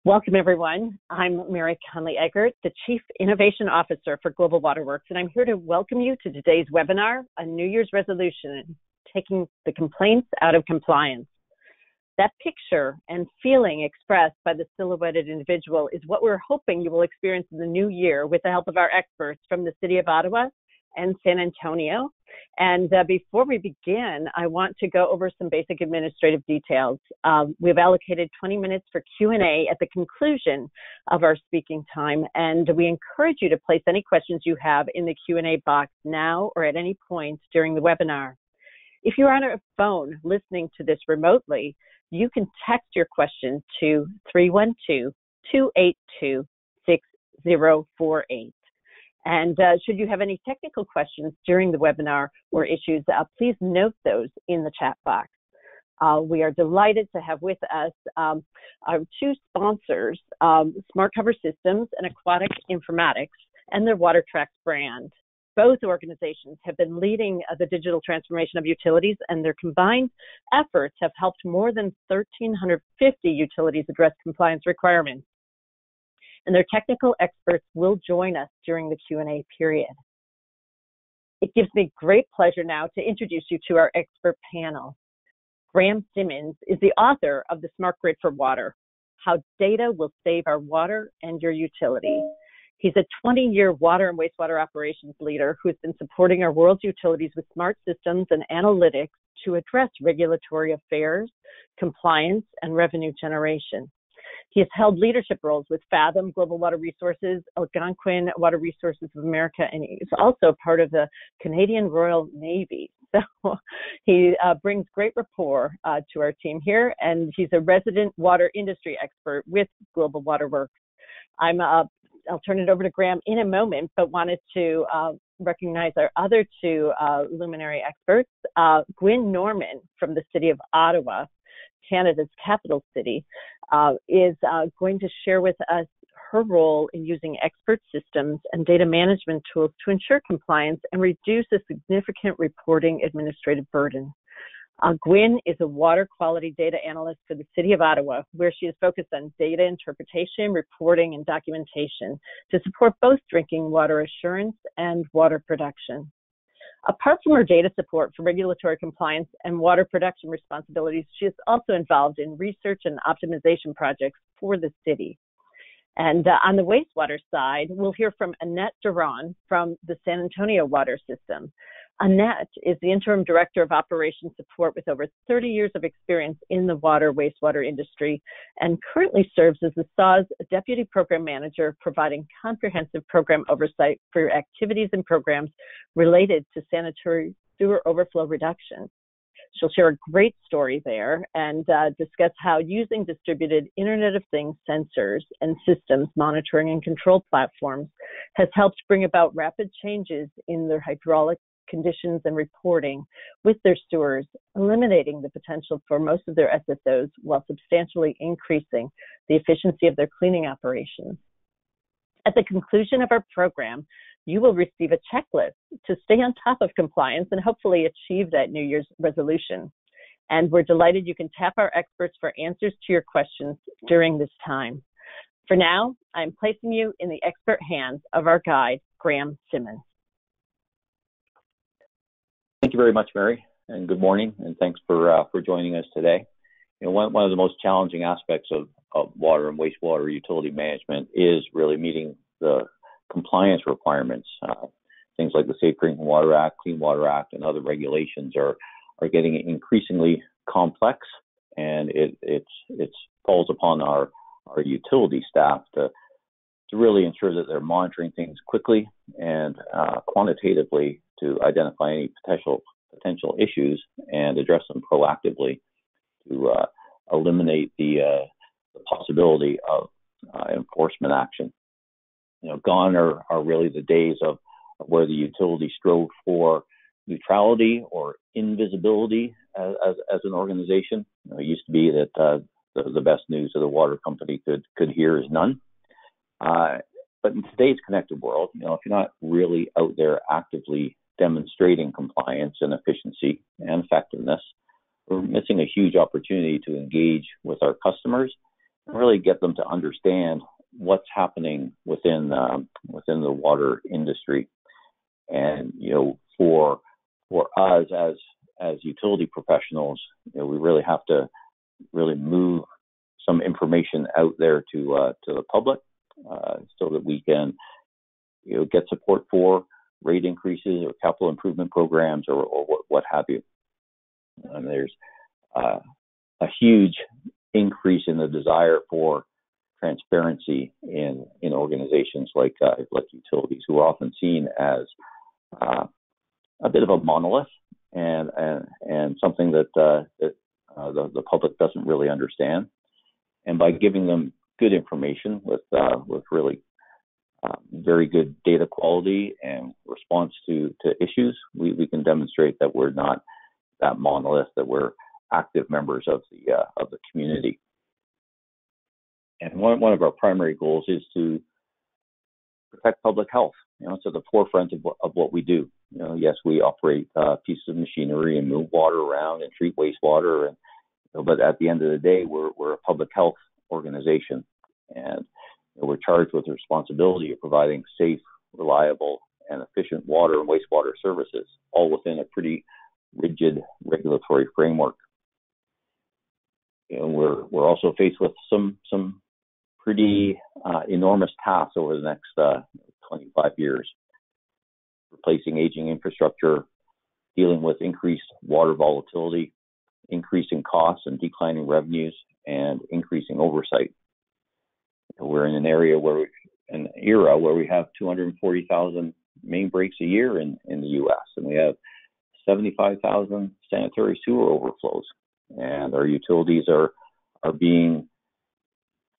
Welcome, everyone. I'm Mary Conley-Eggert, the Chief Innovation Officer for GlobalWaterWorks, and I'm here to welcome you to today's webinar, A New Year's Resolution, Taking the Complaints Out of Compliance. That picture and feeling expressed by the silhouetted individual is what we're hoping you will experience in the new year with the help of our experts from the City of Ottawa and San Antonio. And before we begin, I want to go over some basic administrative details. We've allocated 20 minutes for Q&A at the conclusion of our speaking time, and we encourage you to place any questions you have in the Q&A box now or at any point during the webinar. If you're on a phone listening to this remotely, you can text your question to 312-282-6048. And should you have any technical questions during the webinar or issues, please note those in the chat box. We are delighted to have with us our two sponsors, Smart Cover Systems and Aquatic Informatics, and their WaterTrax brand. Both organizations have been leading the digital transformation of utilities, and their combined efforts have helped more than 1,350 utilities address compliance requirements. And their technical experts will join us during the Q&A period. It gives me great pleasure now to introduce you to our expert panel. Graham Symmonds is the author of The Smart Grid for Water, How Data Will Save Our Water and Your Utility. He's a 20-year water and wastewater operations leader who has been supporting our world's utilities with smart systems and analytics to address regulatory affairs, compliance, and revenue generation. He has held leadership roles with Fathom Global Water Resources, Algonquin Water Resources of America, and he's also part of the Canadian Royal Navy. So he brings great rapport to our team here, and he's a resident water industry expert with GlobalWaterWorks. I'll turn it over to Graham in a moment, but wanted to recognize our other two luminary experts. Gwyn Norman from the City of Ottawa, Canada's capital city, is going to share with us her role in using expert systems and data management tools to ensure compliance and reduce a significant reporting administrative burden. Gwyn is a water quality data analyst for the City of Ottawa, where she is focused on data interpretation, reporting, and documentation to support both drinking water assurance and water production. Apart from her data support for regulatory compliance and water production responsibilities, she is also involved in research and optimization projects for the city. And on the wastewater side, we'll hear from Annette Duran from the San Antonio Water System. Annette is the Interim Director of Operations Support with over 30 years of experience in the wastewater industry and currently serves as the SSOs Deputy Program Manager, providing comprehensive program oversight for activities and programs related to sanitary sewer overflow reduction. She'll share a great story there and discuss how using distributed Internet of Things sensors and systems monitoring and control platforms has helped bring about rapid changes in their hydraulic conditions and reporting with their sewers, eliminating the potential for most of their SSOs while substantially increasing the efficiency of their cleaning operations. At the conclusion of our program, you will receive a checklist to stay on top of compliance and hopefully achieve that New Year's resolution. And we're delighted you can tap our experts for answers to your questions during this time. For now, I'm placing you in the expert hands of our guide, Graham Symmonds. Thank you very much, Mary, and good morning, and thanks for joining us today. You know, one of the most challenging aspects of water and wastewater utility management is really meeting the compliance requirements. Things like the Safe Drinking Water Act, Clean Water Act, and other regulations are getting increasingly complex, and it falls upon our utility staff to really ensure that they're monitoring things quickly and quantitatively to identify any potential issues and address them proactively to eliminate the possibility of enforcement action. You know, gone are really the days of where the utility strove for neutrality or invisibility as an organization. You know, it used to be that the best news of the water company could hear is none. But in today's connected world, you know, if you're not really out there actively demonstrating compliance and efficiency and effectiveness, we're missing a huge opportunity to engage with our customers really get them to understand what's happening within the water industry. And for us as utility professionals, we really have to really move some information out there to the public, so that we can get support for rate increases or capital improvement programs or what have you. And there's a huge increase in the desire for transparency in organizations like utilities, who are often seen as a bit of a monolith and something that the public doesn't really understand. And by giving them good information with really very good data quality and response to issues, we can demonstrate that we're not that monolith, that we're active members of the community. And one of our primary goals is to protect public health. It's at the forefront of what we do. Yes, we operate pieces of machinery and move water around and treat wastewater, but at the end of the day, we're a public health organization, and we're charged with the responsibility of providing safe, reliable, and efficient water and wastewater services, all within a pretty rigid regulatory framework. We're also faced with some pretty enormous tasks over the next 25 years, replacing aging infrastructure, dealing with increased water volatility, increasing costs and declining revenues, and increasing oversight. We're in an era where we have 240,000 main breaks a year in the U.S., and we have 75,000 sanitary sewer overflows, and our utilities are being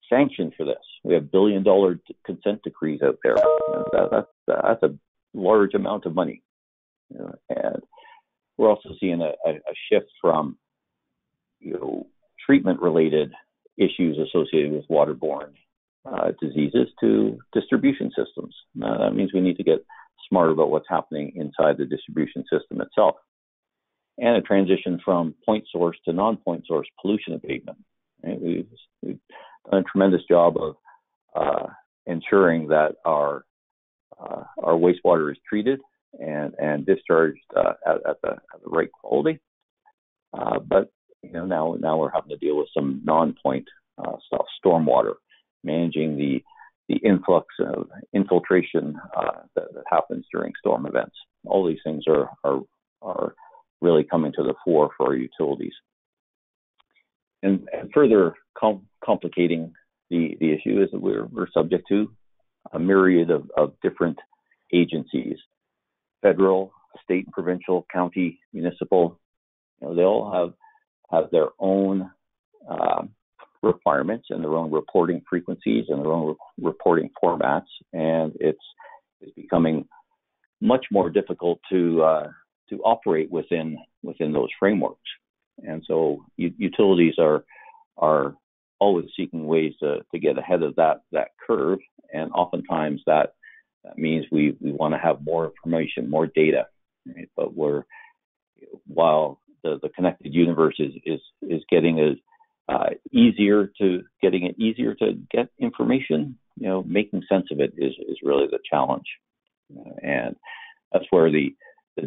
sanctioned for this. We have billion-dollar consent decrees out there. That's a large amount of money, and we're also seeing a shift from treatment-related issues associated with waterborne diseases to distribution systems. That means we need to get smart about what's happening inside the distribution system itself, and a transition from point source to non-point source pollution abatement. Right? We've done a tremendous job of ensuring that our wastewater is treated and discharged at the right quality, but now we're having to deal with some non-point stuff, stormwater, managing the influx of infiltration that happens during storm events. All these things are really coming to the fore for our utilities. And further complicating the issue is that we're subject to a myriad of different agencies, federal, state, provincial, county, municipal. They all have their own requirements and their own reporting frequencies and their own reporting formats, and it's becoming much more difficult to operate within those frameworks. And so utilities are always seeking ways to get ahead of that curve, and oftentimes that means we want to have more information, more data. Right? But while the connected universe is getting it easier to get information, making sense of it is really the challenge, and that's where the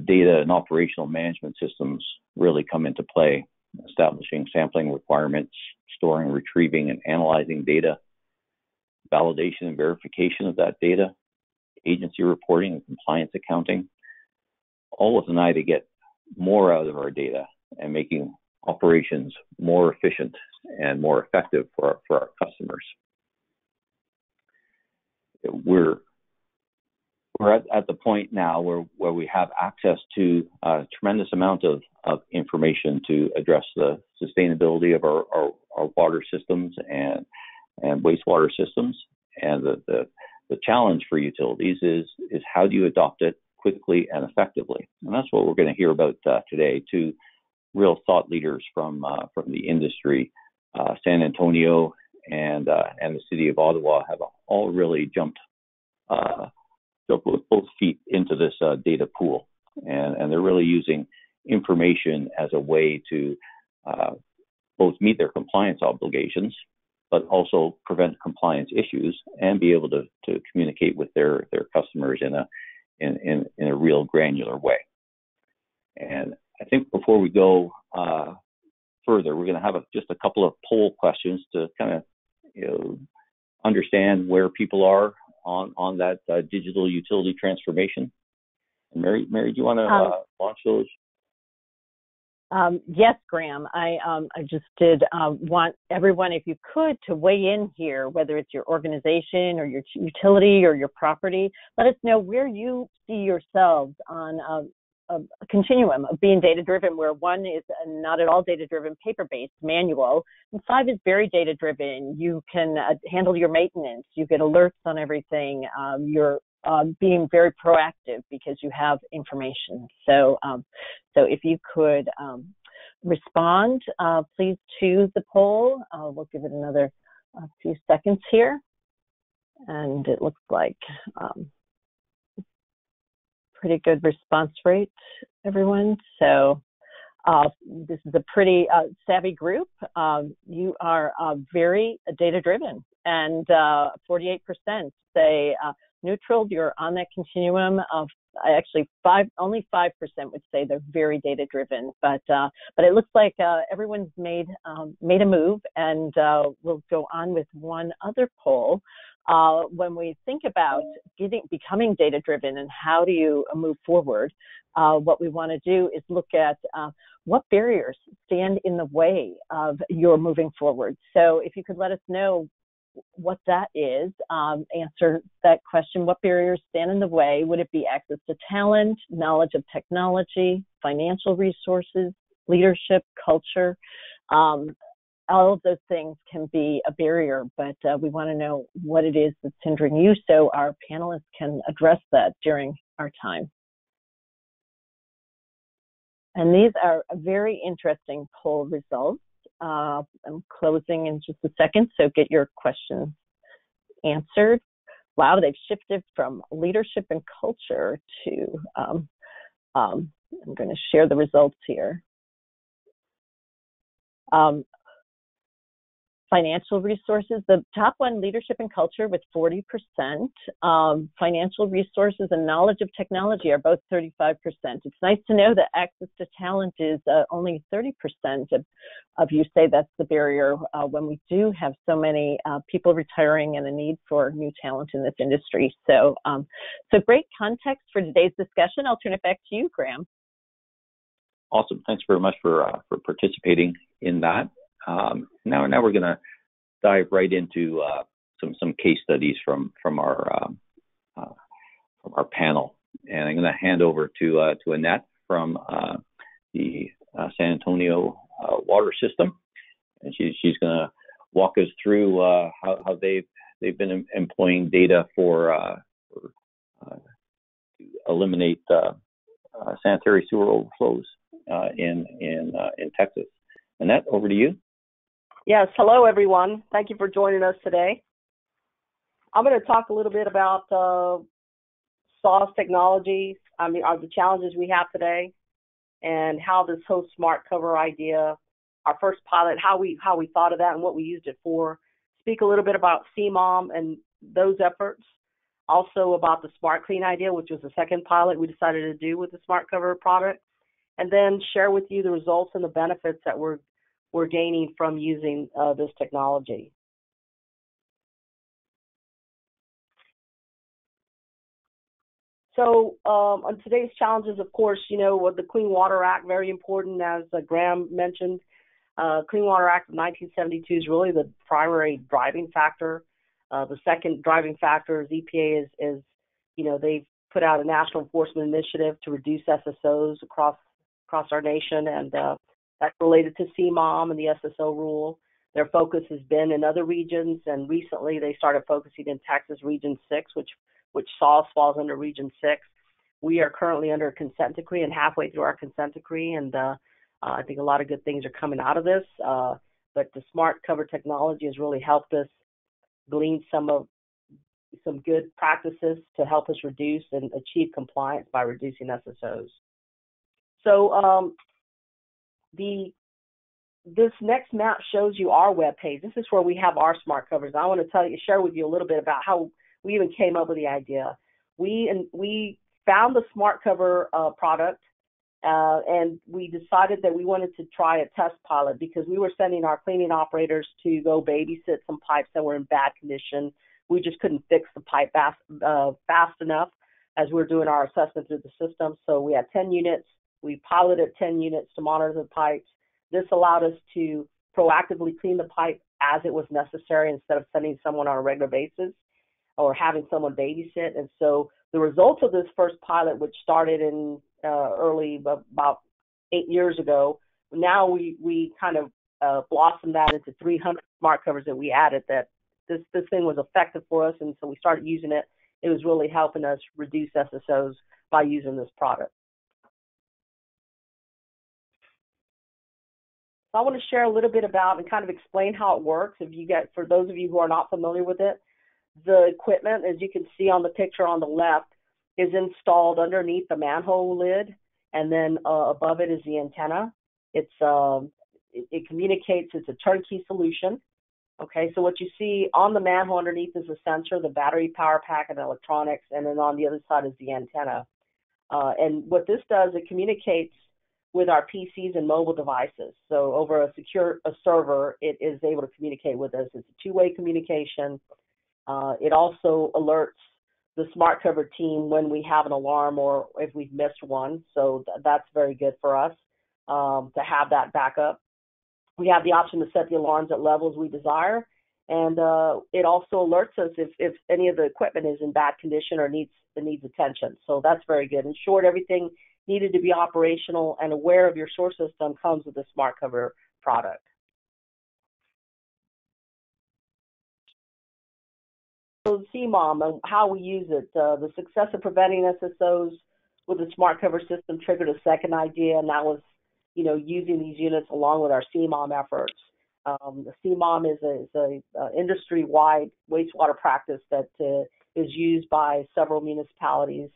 data and operational management systems really come into play, establishing sampling requirements, storing, retrieving, and analyzing data, validation and verification of that data, agency reporting and compliance accounting, all with an eye to get more out of our data and making operations more efficient and more effective for our customers. We're at the point now where we have access to a tremendous amount of information to address the sustainability of our water systems and wastewater systems. And the challenge for utilities is how do you adopt it quickly and effectively? And that's what we're going to hear about today. Two real thought leaders from the industry, San Antonio and the City of Ottawa, have all really jumped with both feet into this data pool, and they're really using information as a way to both meet their compliance obligations, but also prevent compliance issues and be able to communicate with their customers in a real granular way. And I think before we go further, we're going to have just a couple of poll questions to kind of understand where people are on that digital utility transformation. And Mary, do you want to launch those? Yes, Graham. I just did want everyone, if you could, to weigh in here, whether it's your organization or your utility or your property. Let us know where you see yourselves on a continuum of being data-driven, where 1 is not at all data-driven, paper-based, manual, and 5 is very data-driven. You can handle your maintenance. You get alerts on everything. You're being very proactive because you have information. So if you could respond, please, to the poll. We'll give it another few seconds here. And it looks like pretty good response rate, everyone. So this is a pretty savvy group. You are very data-driven, and 48% say neutral. You're on that continuum of actually only 5% would say they're very data-driven, but it looks like everyone's made a move, and we'll go on with one other poll. When we think about becoming data-driven and how do you move forward, what we want to do is look at what barriers stand in the way of your moving forward. So if you could let us know what that is, answer that question. What barriers stand in the way? Would it be access to talent, knowledge of technology, financial resources, leadership, culture? All of those things can be a barrier, but we want to know what it is that's hindering you so our panelists can address that during our time. And these are very interesting poll results. I'm closing in just a second, so get your questions answered. Wow, they've shifted from leadership and culture to, I'm going to share the results here. Financial resources, the top one, leadership and culture with 40%. Financial resources and knowledge of technology are both 35%. It's nice to know that access to talent is only 30% of you say that's the barrier when we do have so many people retiring and a need for new talent in this industry. So, so great context for today's discussion. I'll turn it back to you, Graham. Awesome. Thanks very much for participating in that. Now we're going to dive right into some case studies from our panel, and I'm going to hand over to Annette from the San Antonio water system, and she's going to walk us through how they've been employing data to eliminate sanitary sewer overflows in Texas. Annette, over to you. Yes, hello everyone. Thank you for joining us today. I'm going to talk a little bit about SOS technology, the challenges we have today, and how this whole smart cover idea, our first pilot, how we thought of that and what we used it for. Speak a little bit about CMOM and those efforts. Also about the Smart Clean idea, which was the second pilot we decided to do with the smart cover product. And then share with you the results and the benefits that we're gaining from using this technology. So on today's challenges, of course, with the Clean Water Act, very important, as Graham mentioned. Clean Water Act of 1972 is really the primary driving factor. The second driving factor is EPA is they've put out a national enforcement initiative to reduce SSOs across our nation, and that's related to CMOM and the SSO rule. Their focus has been in other regions, and recently they started focusing in Texas Region 6, which SOS falls under Region 6. We are currently under a consent decree and halfway through our consent decree, and I think a lot of good things are coming out of this. But the smart cover technology has really helped us glean some good practices to help us reduce and achieve compliance by reducing SSOs. So the this next map shows you our web page. This is where we have our smart covers. I want to share with you a little bit about how we even came up with the idea. We found the smart cover product, and we decided that we wanted to try a test pilot because we were sending our cleaning operators to go babysit some pipes that were in bad condition. We just couldn't fix the pipe fast enough as we were doing our assessment through the system. So we had 10 units. We piloted 10 units to monitor the pipes. This allowed us to proactively clean the pipe as it was necessary instead of sending someone on a regular basis or having someone babysit. And so the results of this first pilot, which started in about 8 years ago, now we kind of blossomed that into 300 smart covers that we added. That this thing was effective for us, and so we started using it. It was really helping us reduce SSOs by using this product. So I want to share a little bit about and kind of explain how it works. For those of you who are not familiar with it, the equipment, as you can see on the picture on the left, is installed underneath the manhole lid, and then above it is the antenna. It communicates. It's a turnkey solution. Okay, so what you see on the manhole underneath is a sensor, the battery, power pack, and electronics, and then on the other side is the antenna. And what this does, it communicates with our PCs and mobile devices. So over a server, it is able to communicate with us. It's a two-way communication. It also alerts the smart cover team when we have an alarm or if we've missed one. So that's very good for us to have that backup. We have the option to set the alarms at levels we desire, and it also alerts us if any of the equipment is in bad condition or needs attention. So that's very good. In short, everything needed to be operational and aware of your source system comes with the smart cover product. So CMOM and how we use it, the success of preventing SSOs with the smart cover system triggered a second idea, and that was using these units along with our CMOM efforts. The CMOM is a industry-wide wastewater practice that is used by several municipalities.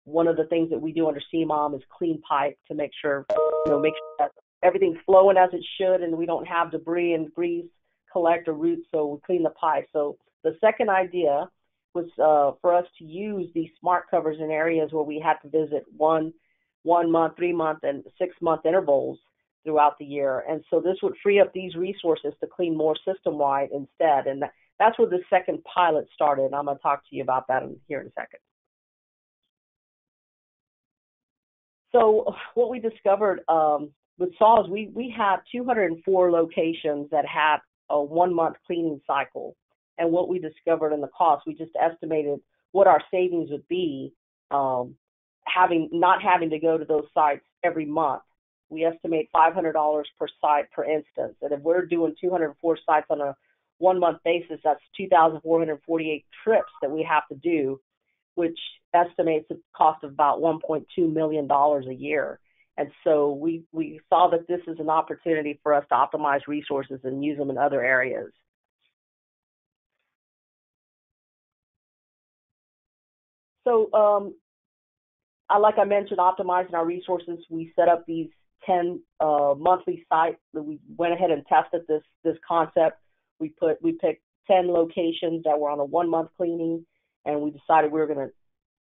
One of the things that we do under CMOM is clean pipe to make sure that everything's flowing as it should and we don't have debris and grease collect or root, so we clean the pipe. So the second idea was for us to use these smart covers in areas where we had to visit one month, 3 month, and 6 month intervals throughout the year. And so this would free up these resources to clean more system-wide instead. And that's where the second pilot started. And I'm going to talk to you about that here in a second. So what we discovered with SAW is we had 204 locations that had a 1 month cleaning cycle. And what we discovered in the cost, we just estimated what our savings would be not having to go to those sites every month. We estimate $500 per site per instance. And if we're doing 204 sites on a 1 month basis, that's 2,448 trips that we have to do, which estimates a cost of about $1.2 million a year. And so we saw that this is an opportunity for us to optimize resources and use them in other areas. So like I mentioned, optimizing our resources, we set up these 10 monthly sites. We went ahead and tested this concept. We picked 10 locations that were on a 1 month cleaning, and we decided we were going to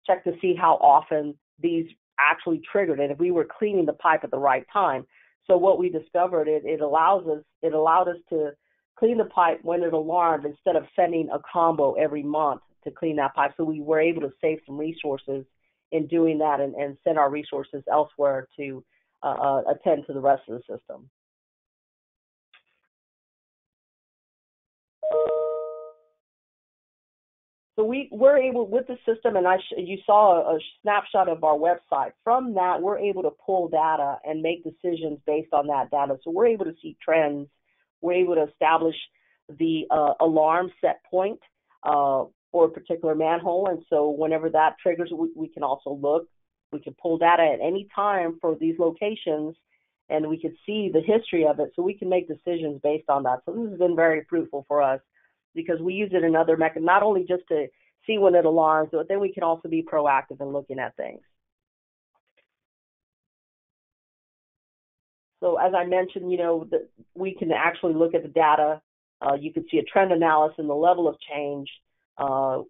check to see how often these actually triggered it, if we were cleaning the pipe at the right time. So what we discovered, it allowed us to clean the pipe when it alarmed instead of sending a combo every month to clean that pipe. So we were able to save some resources in doing that and send our resources elsewhere to attend to the rest of the system. So we're able, with the system, and you saw a snapshot of our website. From that, we're able to pull data and make decisions based on that data. So we're able to see trends. We're able to establish the alarm set point for a particular manhole. And so whenever that triggers, we can also look. We can pull data at any time for these locations, and we can see the history of it, so we can make decisions based on that. So this has been very fruitful for us, because we use it in other mechanisms, not only just to see when it alarms, but then we can also be proactive in looking at things. So as I mentioned, we can actually look at the data. You can see a trend analysis in the level of change.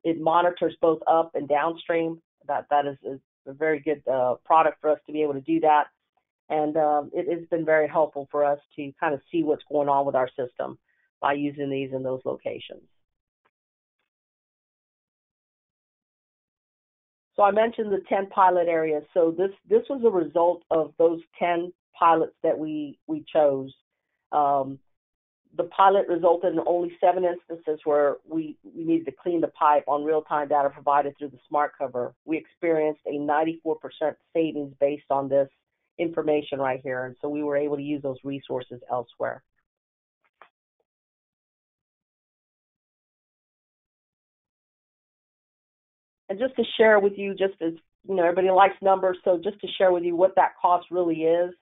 It monitors both up and downstream. That is a very good product for us to be able to do that. And it has been very helpful for us to kind of see what's going on with our system by using these in those locations. So I mentioned the 10 pilot areas. So this was a result of those 10 pilots that we chose. The pilot resulted in only 7 instances where we needed to clean the pipe on real-time data provided through the smart cover. We experienced a 94% savings based on this information right here, and so we were able to use those resources elsewhere. And just to share with you, just as everybody likes numbers, so just to share with you what that cost really is,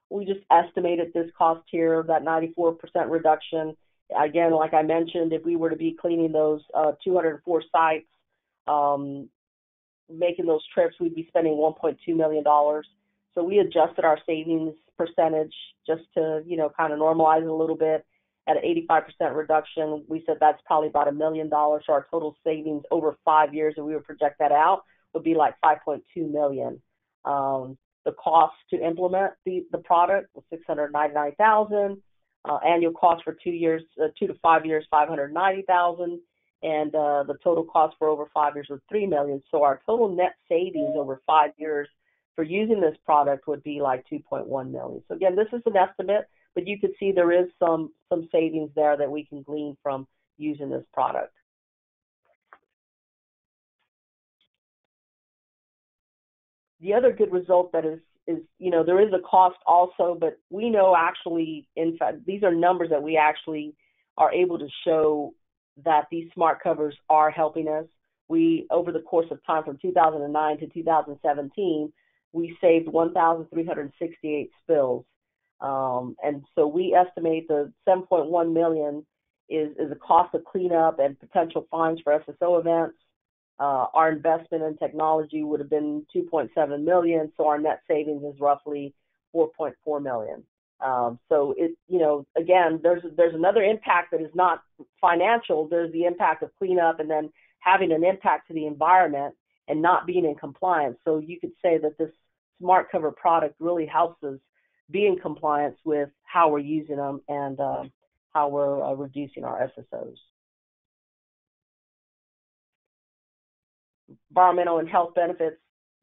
we just estimated this cost here, that 94% reduction. Again, like I mentioned, if we were to be cleaning those 204 sites, making those trips, we'd be spending $1.2 million. So we adjusted our savings percentage just to, kind of normalize it a little bit. At an 85% reduction, we said that's probably about $1 million. So our total savings over 5 years, if we would project that out, would be like $5.2 million. The cost to implement the product was $699,000. Annual cost for 2 years, 2 to 5 years, $590,000, and the total cost for over 5 years was $3 million. So our total net savings over 5 years for using this product would be like $2.1 million. So again, this is an estimate, but you can see there is some savings there that we can glean from using this product. The other good result that is there is a cost also, but we know actually, in fact, these are numbers that we actually are able to show that these smart covers are helping us. We, over the course of time from 2009 to 2017, we saved 1,368 spills. And so we estimate the $7.1 million is a cost of cleanup and potential fines for SSO events. Our investment in technology would have been $2.7 million, so our net savings is roughly $4.4 million. So it, again, there's another impact that is not financial. There's the impact of cleanup and then having an impact to the environment and not being in compliance. So you could say that this smart cover product really helps us be in compliance with how we're using them and how we're reducing our SSOs. Environmental and health benefits,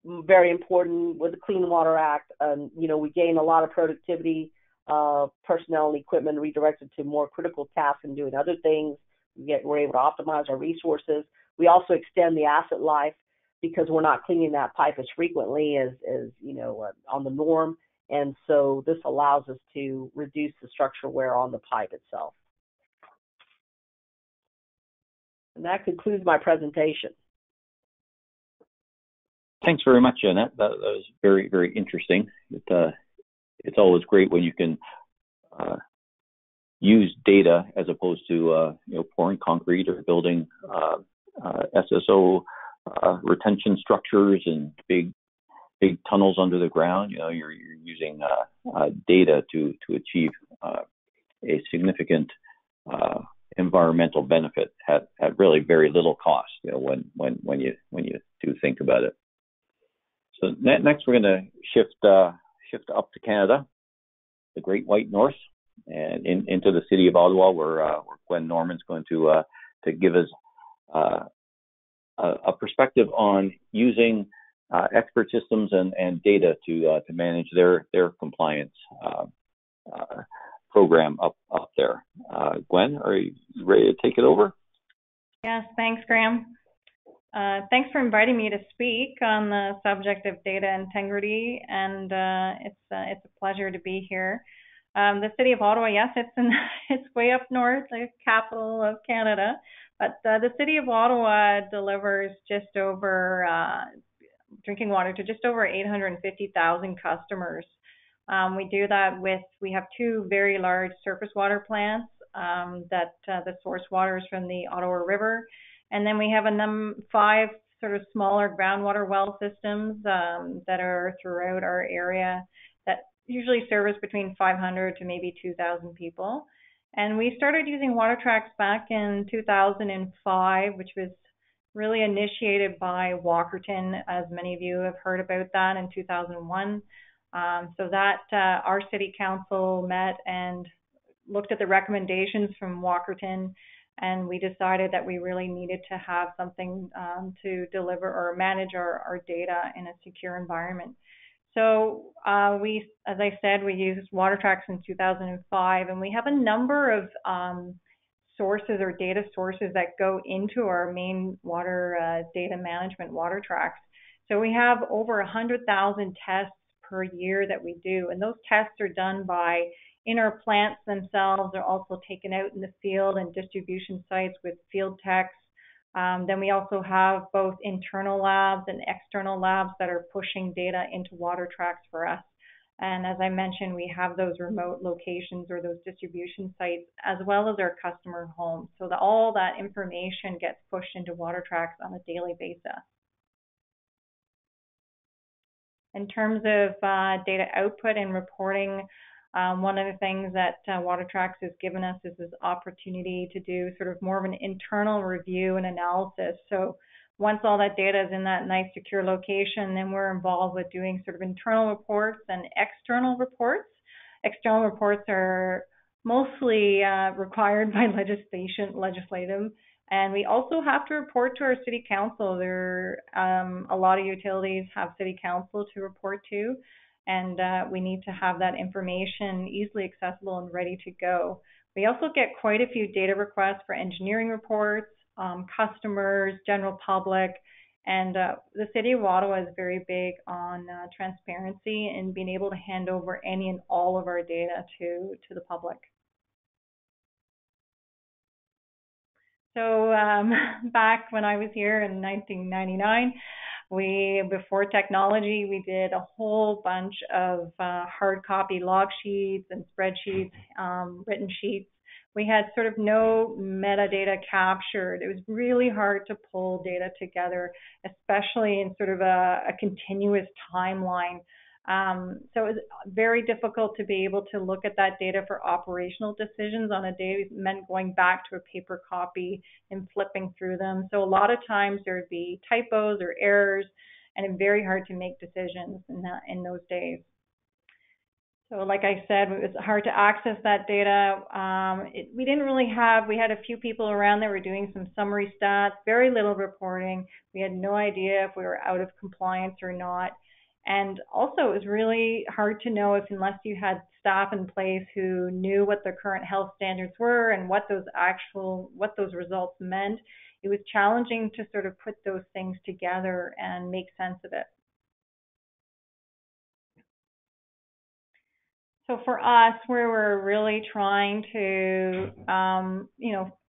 very important with the Clean Water Act. We gain a lot of productivity, personnel and equipment redirected to more critical tasks and doing other things. We're able to optimize our resources. We also extend the asset life because we're not cleaning that pipe as frequently as on the norm. And so this allows us to reduce the structural wear on the pipe itself. And that concludes my presentation. Thanks very much, Jeanette. That was very, very interesting. It's always great when you can use data as opposed to pouring concrete or building SSO retention structures and big tunnels under the ground. You're using data to achieve a significant environmental benefit at really very little cost. When you do think about it. So next, we're going to shift up to Canada, the Great White North, and into the City of Ottawa, where Gwen Norman's going to give us a perspective on using expert systems and data to manage their compliance program up there. Gwen, are you ready to take it over? Yes, thanks, Graham. Thanks for inviting me to speak on the subject of data integrity, and it's a pleasure to be here. The City of Ottawa, yes, it's way up north, the capital of Canada, but the City of Ottawa delivers just over drinking water to just over 850,000 customers. We do that we have 2 very large surface water plants that source waters from the Ottawa River. And then we have 5 sort of smaller groundwater well systems that are throughout our area that usually service between 500 to maybe 2,000 people. And we started using WaterTrax back in 2005, which was really initiated by Walkerton, as many of you have heard about that in 2001. So that our city council met and looked at the recommendations from Walkerton, and we decided that we really needed to have something to deliver or manage our data in a secure environment. So as I said, we used WaterTrax in 2005, and we have a number of sources or data sources that go into our main water data management, WaterTrax. So we have over 100,000 tests per year that we do, and those tests are done in our plants themselves. They're also taken out in the field and distribution sites with field techs. Then we also have both internal labs and external labs that are pushing data into WaterTrax for us. And as I mentioned, we have those remote locations or those distribution sites, as well as our customer homes, so that all that information gets pushed into WaterTrax on a daily basis. In terms of data output and reporting, one of the things that WaterTrax has given us is this opportunity to do sort of more of an internal review and analysis. So once all that data is in that nice secure location, then we're involved with doing sort of internal reports and external reports. External reports are mostly required by legislative, and we also have to report to our city council. A lot of utilities have city council to report to, and we need to have that information easily accessible and ready to go. We also get quite a few data requests for engineering reports, customers, general public, and the City of Ottawa is very big on transparency and being able to hand over any and all of our data to the public. So back when I was here in 1999, before technology, we did a whole bunch of hard copy log sheets and spreadsheets, written sheets. We had sort of no metadata captured. It was really hard to pull data together, especially in sort of a continuous timeline. So it was very difficult to be able to look at that data for operational decisions on a day. It meant going back to a paper copy and flipping through them. So a lot of times there would be typos or errors, and it's very hard to make decisions in those days. So like I said, it was hard to access that data. We had a few people around that were doing some summary stats, very little reporting. We had no idea if we were out of compliance or not. And also it was really hard to know unless you had staff in place who knew what the current health standards were and what those results meant. It was challenging to sort of put those things together and make sense of it. So for us, where we're really trying to,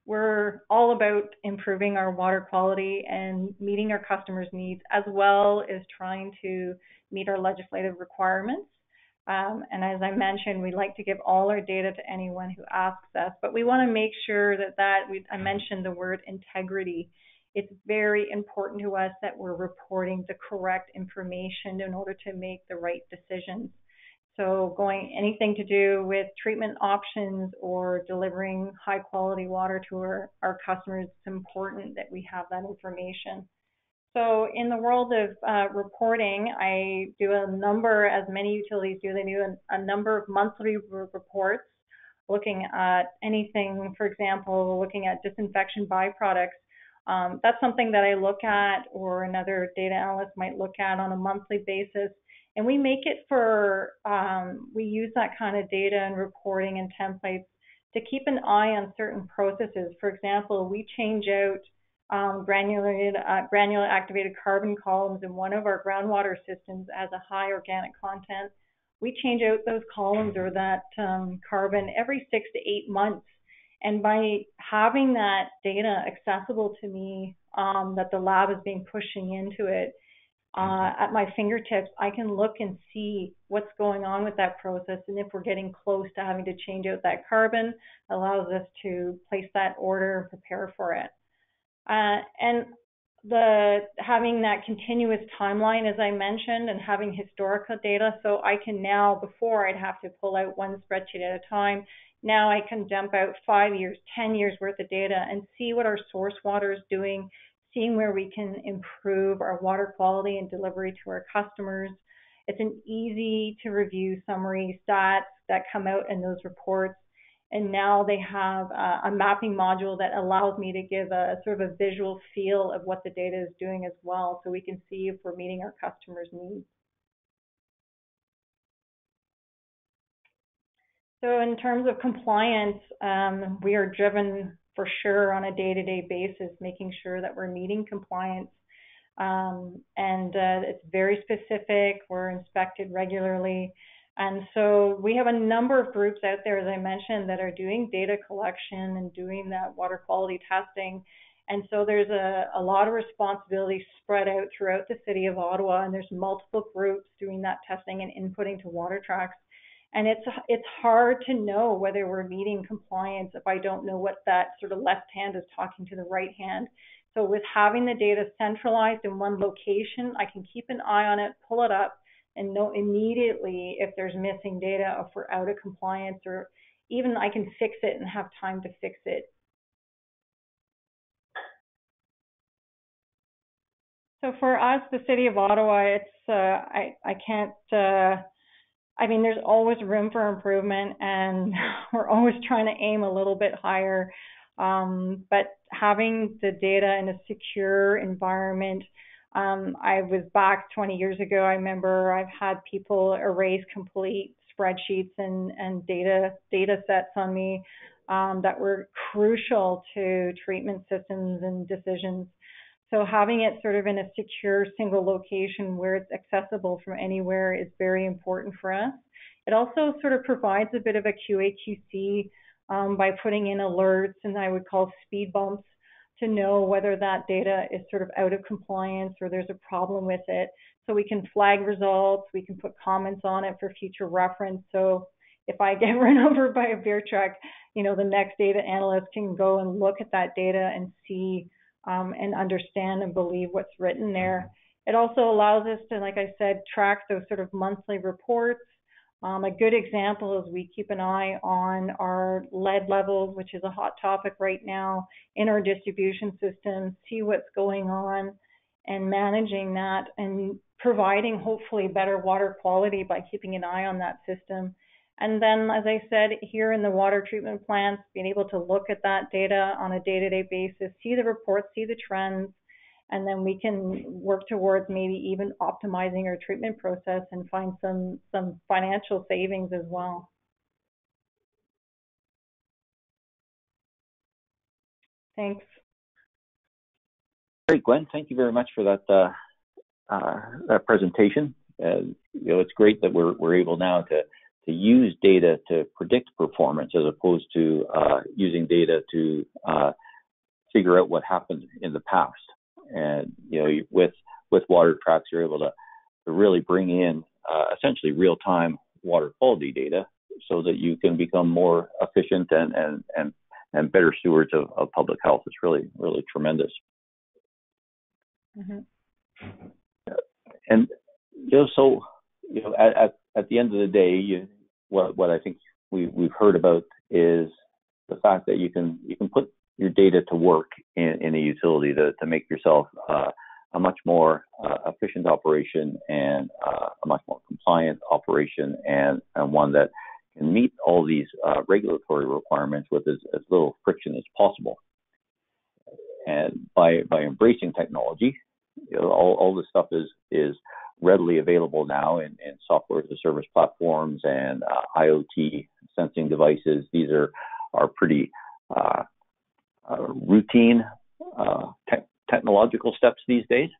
we're all about improving our water quality and meeting our customers' needs, as well as trying to meet our legislative requirements. And as I mentioned, we like to give all our data to anyone who asks us, but we want to make sure I mentioned the word integrity. It's very important to us that we're reporting the correct information in order to make the right decisions. So anything to do with treatment options or delivering high quality water to our customers, it's important that we have that information. So in the world of reporting, I do a number, as many utilities do, they do a number of monthly reports looking at anything, for example, looking at disinfection byproducts. That's something that I look at, or another data analyst might look at on a monthly basis. And we make it we use that kind of data and reporting and templates to keep an eye on certain processes. For example, we change out granular activated carbon columns in one of our groundwater systems as a high organic content. We change out those columns or that carbon every 6 to 8 months. And by having that data accessible to me, that the lab is being pushing into it, at my fingertips, I can look and see what's going on with that process, and if we're getting close to having to change out that carbon, allows us to place that order and prepare for it. And having that continuous timeline, as I mentioned, and having historical data. So I can now, before I'd have to pull out one spreadsheet at a time, now I can dump out 5 years, 10 years worth of data and see what our source water is doing, seeing where we can improve our water quality and delivery to our customers. It's an easy to review summary stats that come out in those reports. And now they have a mapping module that allows me to give a sort of a visual feel of what the data is doing as well, so we can see if we're meeting our customers' needs. So in terms of compliance, we are driven for sure on a day-to-day basis, making sure that we're meeting compliance. It's very specific. We're inspected regularly. And so we have a number of groups out there, as I mentioned, that are doing data collection and doing that water quality testing. And so there's a lot of responsibility spread out throughout the City of Ottawa, and there's multiple groups doing that testing and inputting to WaterTrax. And it's hard to know whether we're meeting compliance if I don't know what that sort of left hand is talking to the right hand. So with having the data centralized in one location, I can keep an eye on it, pull it up, and know immediately if there's missing data, if we're out of compliance, or even I can fix it and have time to fix it. So for us, the City of Ottawa, it's I can't. I mean, there's always room for improvement, and we're always trying to aim a little bit higher. But having the data in a secure environment. I was back 20 years ago. I remember I've had people erase complete spreadsheets and data sets on me that were crucial to treatment systems and decisions. So having it sort of in a secure single location where it's accessible from anywhere is very important for us. It also sort of provides a bit of a QA/QC by putting in alerts, and I would call speed bumps, to know whether that data is sort of out of compliance or there's a problem with it. So we can flag results, we can put comments on it for future reference. So if I get run over by a beer truck, you know, the next data analyst can go and look at that data and see and understand and believe what's written there. It also allows us to, like I said, track those sort of monthly reports. A good example is we keep an eye on our lead levels, which is a hot topic right now in our distribution system, see what's going on and managing that and providing hopefully better water quality by keeping an eye on that system. And then, as I said, here in the water treatment plants, being able to look at that data on a day-to-day basis, see the reports, see the trends, and then we can work towards maybe even optimizing our treatment process and find some financial savings as well. Thanks. Great, Gwen. Thank you very much for that that presentation. You know, it's great that we're able now to use data to predict performance as opposed to using data to figure out what happened in the past. And you know, with WaterTrax, you're able to really bring in essentially real-time water quality data, so that you can become more efficient and better stewards of public health. It's really tremendous. Mm-hmm. And you know, so you know, at the end of the day, what I think we've heard about is the fact that you can put your data to work in a utility to make yourself a much more efficient operation and a much more compliant operation, and one that can meet all these regulatory requirements with as little friction as possible. And by embracing technology, you know, all this stuff is readily available now in software as a service platforms and IoT sensing devices. These are pretty routine technological steps these days.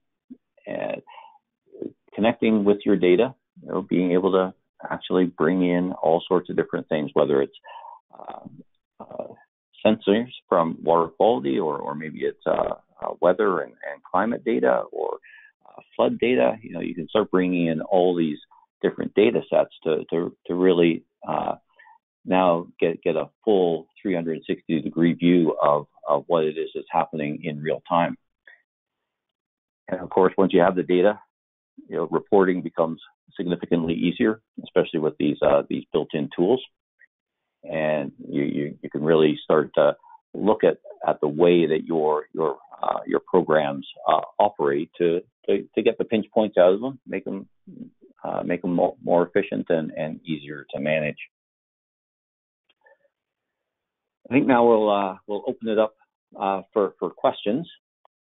And connecting with your data, you know, being able to actually bring in all sorts of different things, whether it's sensors from water quality, or maybe it's weather and climate data, or flood data. You know, you can start bringing in all these different data sets to really now get a full 360-degree view of what it is that's happening in real time. And of course, once you have the data, reporting becomes significantly easier, especially with these built-in tools. And you can really start to look at the way that your programs operate to get the pinch points out of them, make them more efficient and easier to manage. I think now we'll open it up for questions,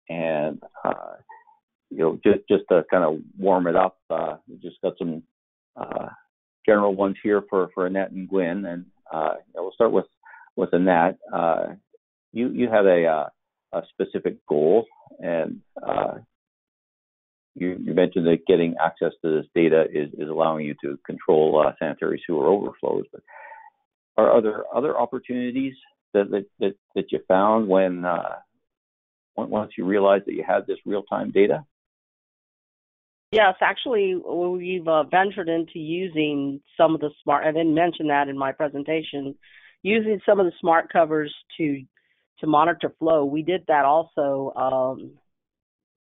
and just to kind of warm it up, we just got some general ones here for Annette and Gwen, and we'll start with Annette. You have a specific goal, and you mentioned that getting access to this data is allowing you to control sanitary sewer overflows. But are there other opportunities that you found when once you realized that you had this real-time data? Yes, actually, we've ventured into using some of the smart, I didn't mention that in my presentation, using some of the smart covers to monitor flow. We did that also,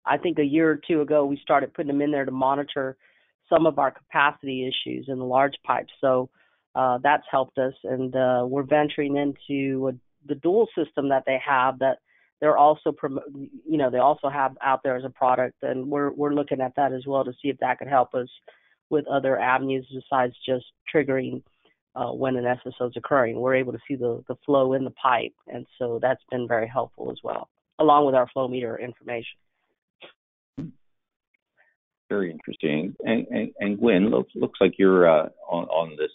I think a year or two ago, we started putting them in there to monitor some of our capacity issues in the large pipes. So that's helped us, and we're venturing into the dual system that they have that they're also they also have out there as a product, and we're looking at that as well to see if that could help us with other avenues besides just triggering when an SSO is occurring. We're able to see the flow in the pipe, and so that's been very helpful as well, along with our flow meter information. Very interesting. And Gwen, looks like you're on this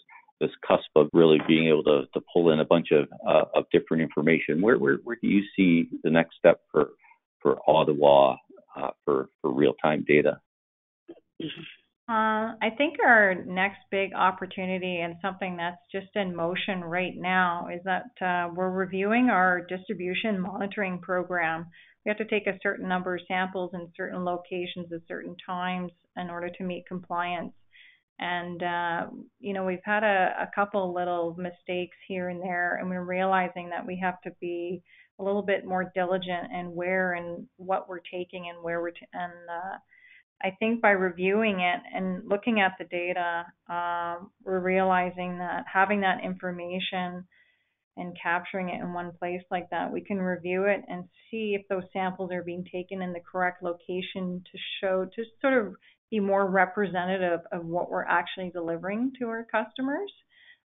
cusp of really being able to pull in a bunch of different information. Where do you see the next step for Ottawa for real-time data? I think our next big opportunity, and something that's just in motion right now, is that we're reviewing our distribution monitoring program. We have to take a certain number of samples in certain locations at certain times in order to meet compliance. And, we've had a couple little mistakes here and there, and we're realizing that we have to be a little bit more diligent in where and what we're taking and where I think by reviewing it and looking at the data, we're realizing that having that information and capturing it in one place like that, we can review it and see if those samples are being taken in the correct location to sort of be more representative of what we're actually delivering to our customers,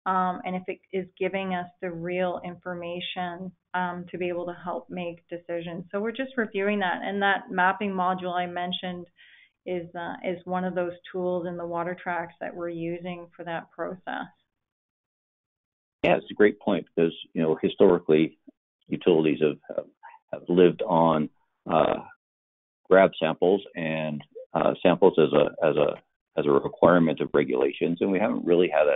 and if it is giving us the real information to be able to help make decisions. So we're just reviewing that, and that mapping module I mentioned is one of those tools in the WaterTrax that we're using for that process. Yeah, it's a great point, because historically utilities have lived on grab samples and samples as a requirement of regulations, and we haven't really had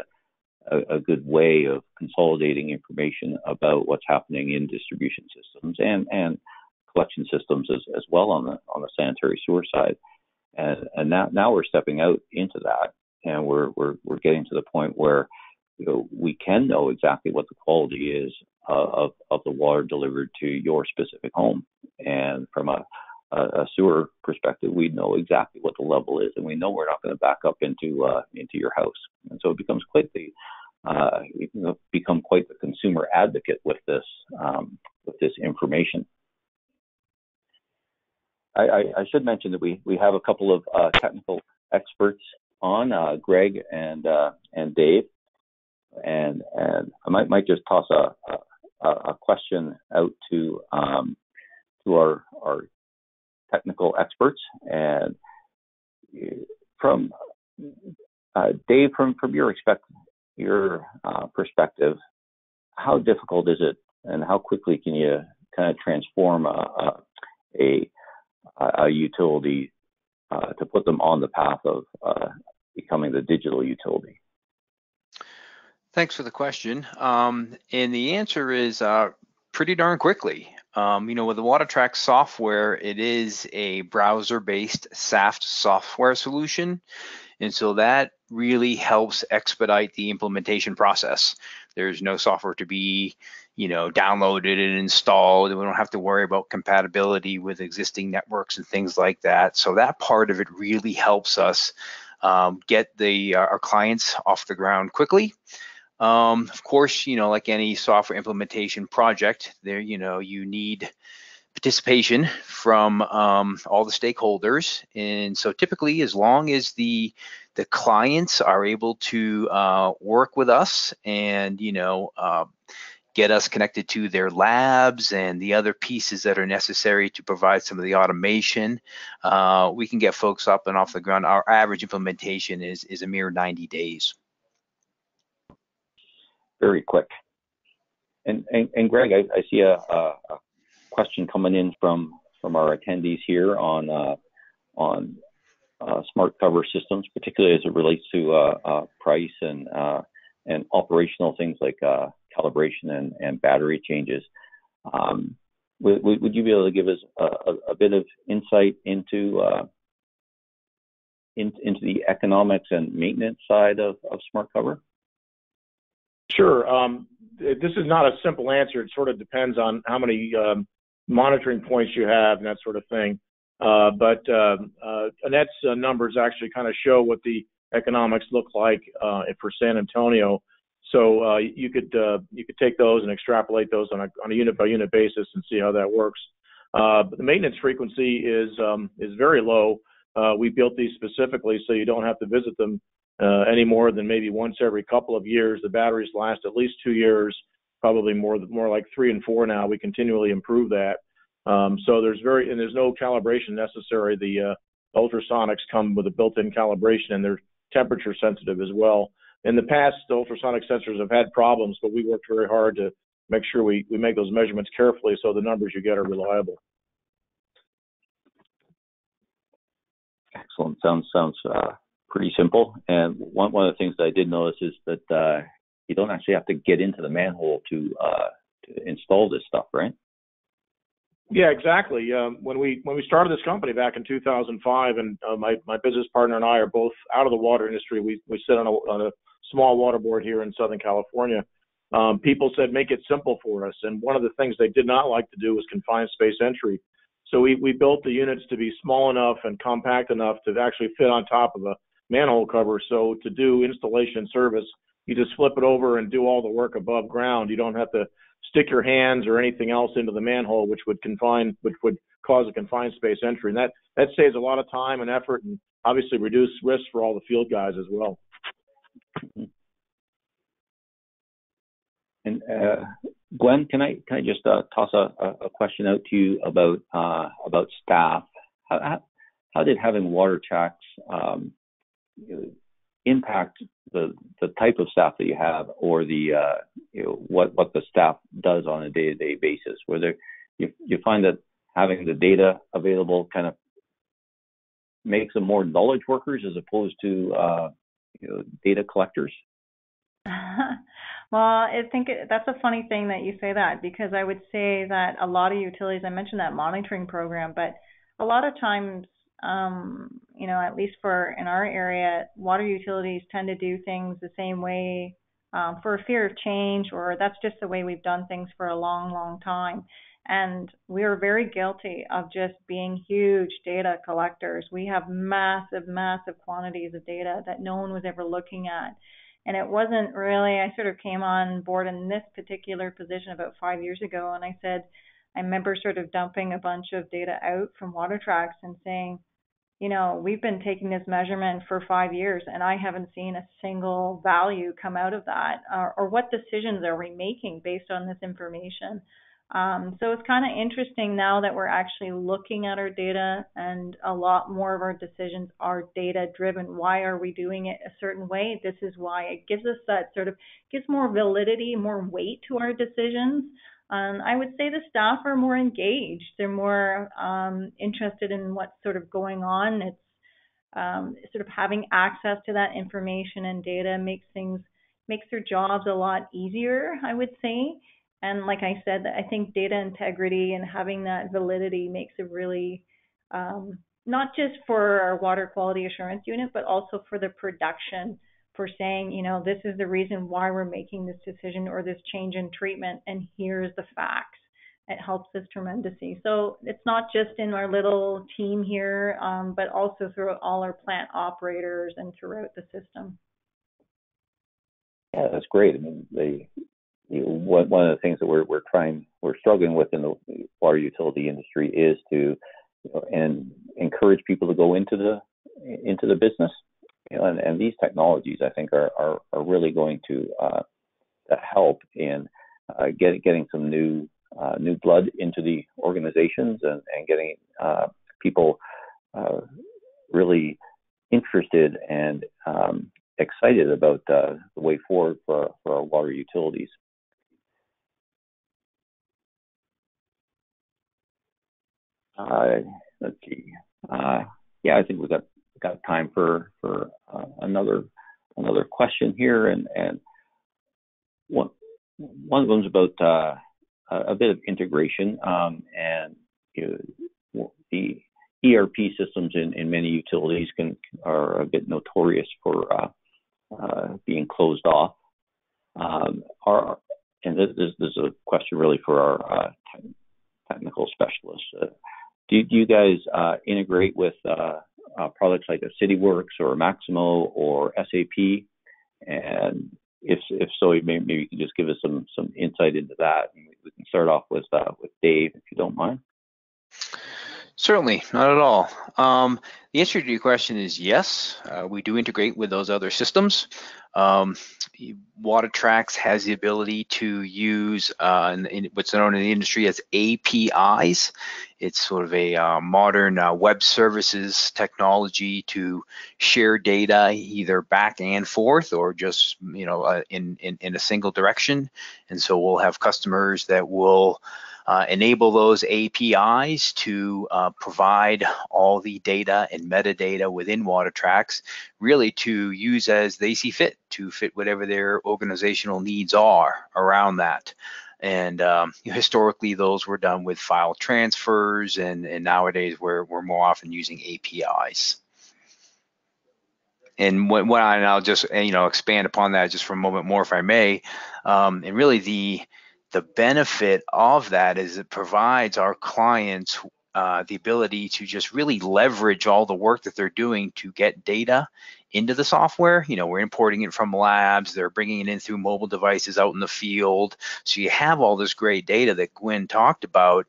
a good way of consolidating information about what's happening in distribution systems and collection systems as well on the sanitary sewer side. And now we're stepping out into that, and we're getting to the point where we can know exactly what the quality is of the water delivered to your specific home. And from a sewer perspective, we know exactly what the level is, and we know we're not going to back up into your house. And so it becomes you can become quite the consumer advocate with this information. I should mention that we have a couple of technical experts on, Greg and Dave, and I might just toss a question out to our technical experts. And from Dave, from your perspective, how difficult is it, and how quickly can you kind of transform a utility to put them on the path of becoming the digital utility? Thanks for the question. And the answer is pretty darn quickly. With the WaterTrax software, it is a browser-based SAFT software solution. And so that really helps expedite the implementation process. There's no software to be, downloaded and installed, and we don't have to worry about compatibility with existing networks and things like that. So that part of it really helps us get our clients off the ground quickly. Of course, like any software implementation project, there, you need participation from all the stakeholders. And so typically, as long as the clients are able to work with us and, get us connected to their labs and the other pieces that are necessary to provide some of the automation, we can get folks up and off the ground. Our average implementation is a mere 90 days. Very quick. And Greg, I see a question coming in from our attendees here on smart cover systems, particularly as it relates to price and operational things like calibration and battery changes. Would you be able to give us a bit of insight into the economics and maintenance side of smart cover? Sure. This is not a simple answer. It sort of depends on how many monitoring points you have and that sort of thing. But Annette's numbers actually kind of show what the economics look like for San Antonio. So you could take those and extrapolate those on a unit by unit basis and see how that works. But the maintenance frequency is very low. We built these specifically so you don't have to visit them any more than maybe once every couple of years. The batteries last at least 2 years, probably more like 3 and 4 now. We continually improve that. So there's no calibration necessary. The ultrasonics come with a built-in calibration, and they're temperature sensitive as well. In the past, the ultrasonic sensors have had problems, but we worked very hard to make sure we make those measurements carefully so the numbers you get are reliable. Excellent. Sounds pretty simple. And one of the things that I did notice is that you don't actually have to get into the manhole to install this stuff, right? Yeah, exactly. When we started this company back in 2005, and my business partner and I are both out of the water industry. We sit on a small water board here in Southern California. People said, make it simple for us. And one of the things they did not like to do was confined space entry. So we built the units to be small enough and compact enough to actually fit on top of a manhole cover. So to do installation service, you just flip it over and do all the work above ground. You don't have to stick your hands or anything else into the manhole, which would cause a confined space entry. And that saves a lot of time and effort, and obviously reduce risk for all the field guys as well. And Gwen, can I just toss a question out to you about staff? How did having WaterTrax impact the type of staff that you have, or the what the staff does on a day-to-day basis? Whether you find that having the data available kind of makes them more knowledge workers as opposed to data collectors? Well, I think that's a funny thing that you say that, because I would say that a lot of utilities, I mentioned that monitoring program, but a lot of times, at least in our area, water utilities tend to do things the same way for a fear of change, or that's just the way we've done things for a long, long time. And we are very guilty of just being huge data collectors. We have massive, massive quantities of data that no one was ever looking at. And it wasn't really, I sort of came on board in this particular position about 5 years ago, and I remember sort of dumping a bunch of data out from WaterTrax and saying, we've been taking this measurement for 5 years, and I haven't seen a single value come out of that, or what decisions are we making based on this information. So it's kind of interesting now that we're actually looking at our data, and a lot more of our decisions are data driven. Why are we doing it a certain way? This is why. It gives us that gives more validity, more weight to our decisions. I would say the staff are more engaged. They're more interested in what's sort of going on. It's sort of having access to that information and data makes their jobs a lot easier, I would say. And like I said, I think data integrity and having that validity makes it really, not just for our water quality assurance unit, but also for the production for saying, you know, this is the reason why we're making this decision or this change in treatment, and here's the facts. It helps us tremendously. So it's not just in our little team here, but also throughout all our plant operators and throughout the system. Yeah, that's great. I mean, one of the things that we're struggling with in the water utility industry is to, and encourage people to go into the business. And these technologies, I think, are really going to help in getting some new blood into the organizations and getting people really interested and excited about the way forward for our water utilities. Let's see. Yeah, I think we've got time for another question here, and one of them's about a bit of integration, and the ERP systems in many utilities are a bit notorious for being closed off. And this is a question really for our technical specialists. Do you guys integrate with products like a CityWorks or Maximo or SAP? And if so, maybe you can just give us some insight into that. We can start off with Dave, if you don't mind. Certainly, not at all. The answer to your question is yes. We do integrate with those other systems. WaterTrax has the ability to use what's known in the industry as APIs. It's sort of a modern web services technology to share data either back and forth or just in a single direction. And so we'll have customers that will enable those APIs to provide all the data and metadata within WaterTrax, really to use as they see fit, to fit whatever their organizational needs are around that. And historically, those were done with file transfers, and nowadays we're more often using APIs. And I'll just expand upon that just for a moment more, if I may. And really the benefit of that is it provides our clients the ability to just really leverage all the work that they're doing to get data into the software. We're importing it from labs, they're bringing it in through mobile devices out in the field. So you have all this great data that Gwen talked about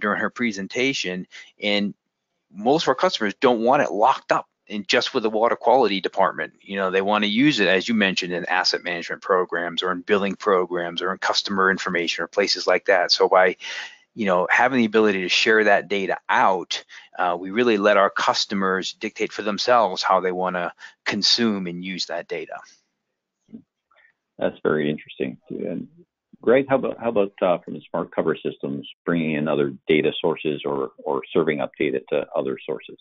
during her presentation, and most of our customers don't want it locked up just with the water quality department. They want to use it, as you mentioned, in asset management programs or in billing programs or in customer information or places like that. So by having the ability to share that data out, we really let our customers dictate for themselves how they want to consume and use that data. That's very interesting. And Greg, how about from the smart cover systems, bringing in other data sources or serving up data to other sources?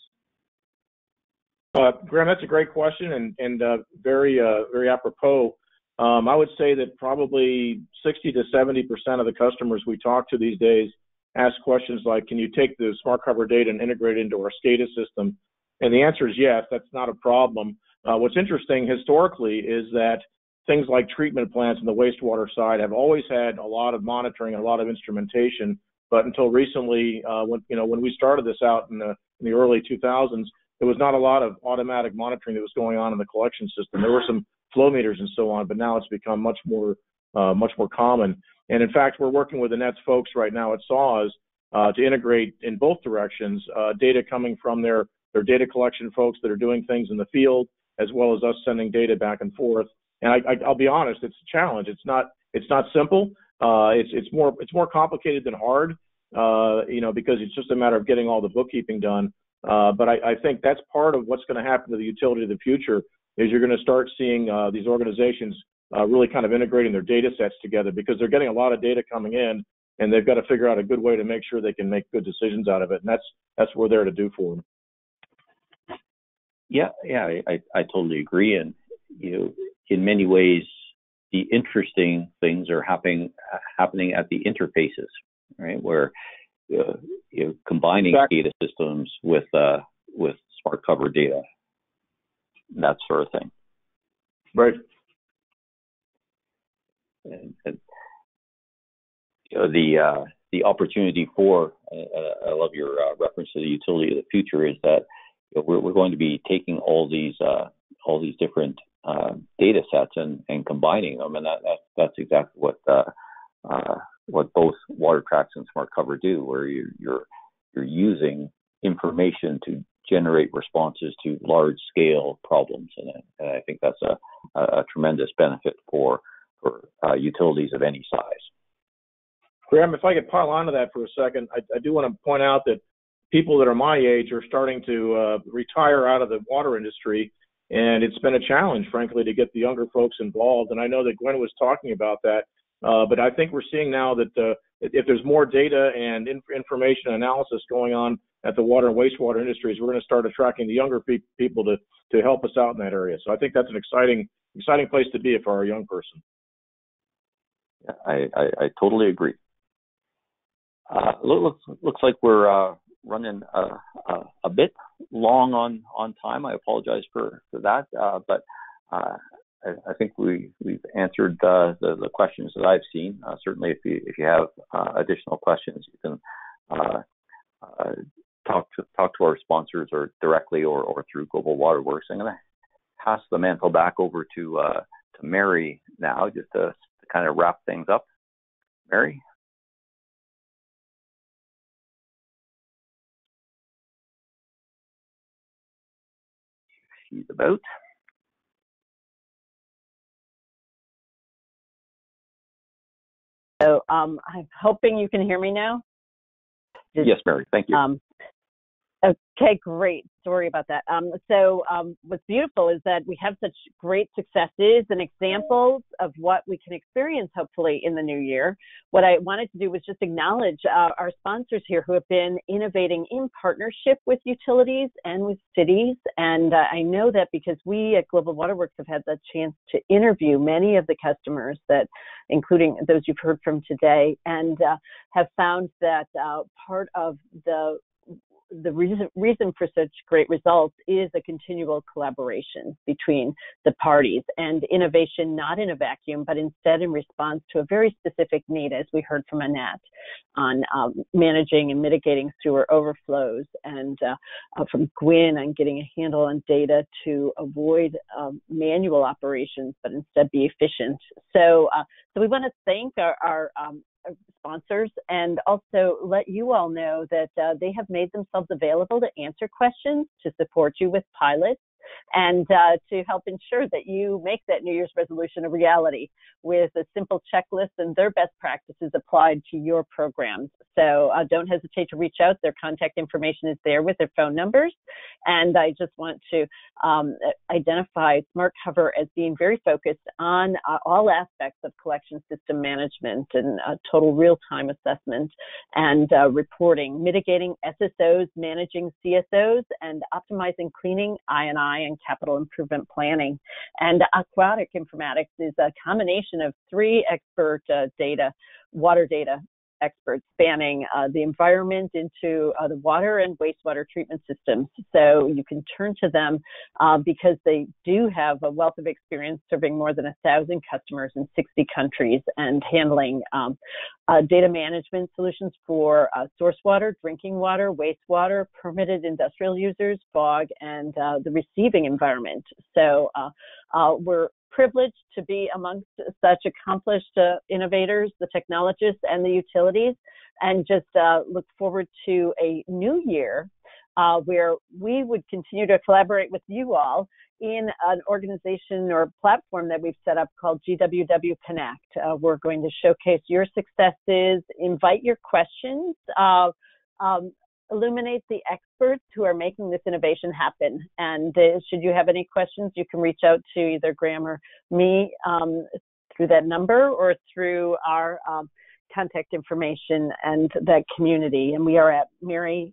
Graham, that's a great question and very apropos. I would say that probably 60 to 70% of the customers we talk to these days ask questions like, can you take the smart cover data and integrate it into our SCADA system? And the answer is yes, that's not a problem. What's interesting historically is that things like treatment plants on the wastewater side have always had a lot of monitoring and a lot of instrumentation, but until recently, when we started this out in the early 2000s, there was not a lot of automatic monitoring that was going on in the collection system. There were some flow meters and so on, but now it's become much more common. And in fact, we're working with the Nets folks right now at SAWS to integrate in both directions, data coming from their data collection folks that are doing things in the field, as well as us sending data back and forth. And I'll be honest, it's a challenge. It's not simple. It's more complicated than hard, because it's just a matter of getting all the bookkeeping done. But I think that's part of what's going to happen to the utility of the future is you're going to start seeing these organizations really kind of integrating their data sets together, because they're getting a lot of data coming in, and they've got to figure out a good way to make sure they can make good decisions out of it. And that's what we're there to do for them. Yeah, I totally agree. And in many ways, the interesting things are happening at the interfaces, right? Where combining data systems with smart cover data, that sort of thing. Right. And you know, the opportunity for, I love your reference to the utility of the future, is that you know, we're going to be taking all these different data sets and combining them, and that's exactly what both WaterTrax and SmartCover do, where you're using information to generate responses to large scale problems, and I think that's a tremendous benefit for utilities of any size. Graham, if I could pile onto that for a second, I do want to point out that people that are my age are starting to retire out of the water industry, and it's been a challenge, frankly, to get the younger folks involved. And I know that Gwen was talking about that, but I think we're seeing now that if there's more data and information analysis going on at the water and wastewater industries, we're going to start attracting the younger people to help us out in that area. So I think that's an exciting place to be for our young person. Yeah, I totally agree. Looks like we're running a bit long on time. I apologize for that, but I think we've answered the questions that I've seen. Certainly, if you have additional questions, you can talk to our sponsors or directly or through GlobalWaterWorks. I'm going to pass the mantle back over to Mary now, just to kind of wrap things up. Mary? She's about. So I'm hoping you can hear me now. Yes, Mary, thank you. Okay, great. Sorry about that. So what's beautiful is that we have such great successes and examples of what we can experience, hopefully, in the new year. What I wanted to do was just acknowledge our sponsors here who have been innovating in partnership with utilities and with cities. And I know that because we at GlobalWaterWorks have had the chance to interview many of the customers, that, including those you've heard from today, and have found that part of the reason for such great results is a continual collaboration between the parties, and innovation not in a vacuum, but instead in response to a very specific need, as we heard from Annette, on managing and mitigating sewer overflows, and from Gwyn on getting a handle on data to avoid manual operations, but instead be efficient. So we want to thank our sponsors, and also let you all know that they have made themselves available to answer questions, to support you with pilots, and to help ensure that you make that New Year's resolution a reality with a simple checklist and their best practices applied to your programs. So don't hesitate to reach out. Their contact information is there with their phone numbers. And I just want to identify SmartCover as being very focused on all aspects of collection system management and total real-time assessment and reporting, mitigating SSOs, managing CSOs, and optimizing cleaning, I&I, and capital improvement planning. And aquatic informatics is a combination of three expert water data experts spanning the environment into the water and wastewater treatment systems. So you can turn to them because they do have a wealth of experience serving more than 1,000 customers in 60 countries and handling data management solutions for source water, drinking water, wastewater, permitted industrial users, fog, and the receiving environment. So we're privileged to be amongst such accomplished innovators, the technologists, and the utilities, and just look forward to a new year where we would continue to collaborate with you all in an organization or platform that we've set up called GWW Connect. We're going to showcase your successes, invite your questions, illuminate the experts who are making this innovation happen. And should you have any questions, you can reach out to either Graham or me through that number or through our contact information and that community. And we are at Mary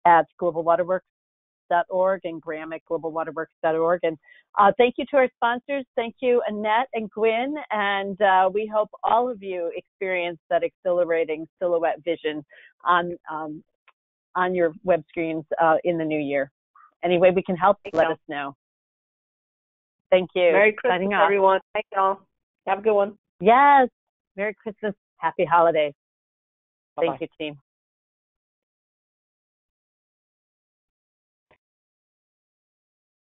at GlobalWaterWorks.org and Graham at GlobalWaterWorks.org. And thank you to our sponsors. Thank you, Annette and Gwyn. And we hope all of you experience that exhilarating silhouette vision on your web screens in the new year. Any way we can help, let us know. Thank you. Merry Christmas, everyone. Thank y'all. Have a good one. Yes. Merry Christmas. Happy holidays. Bye-bye. Thank you, team.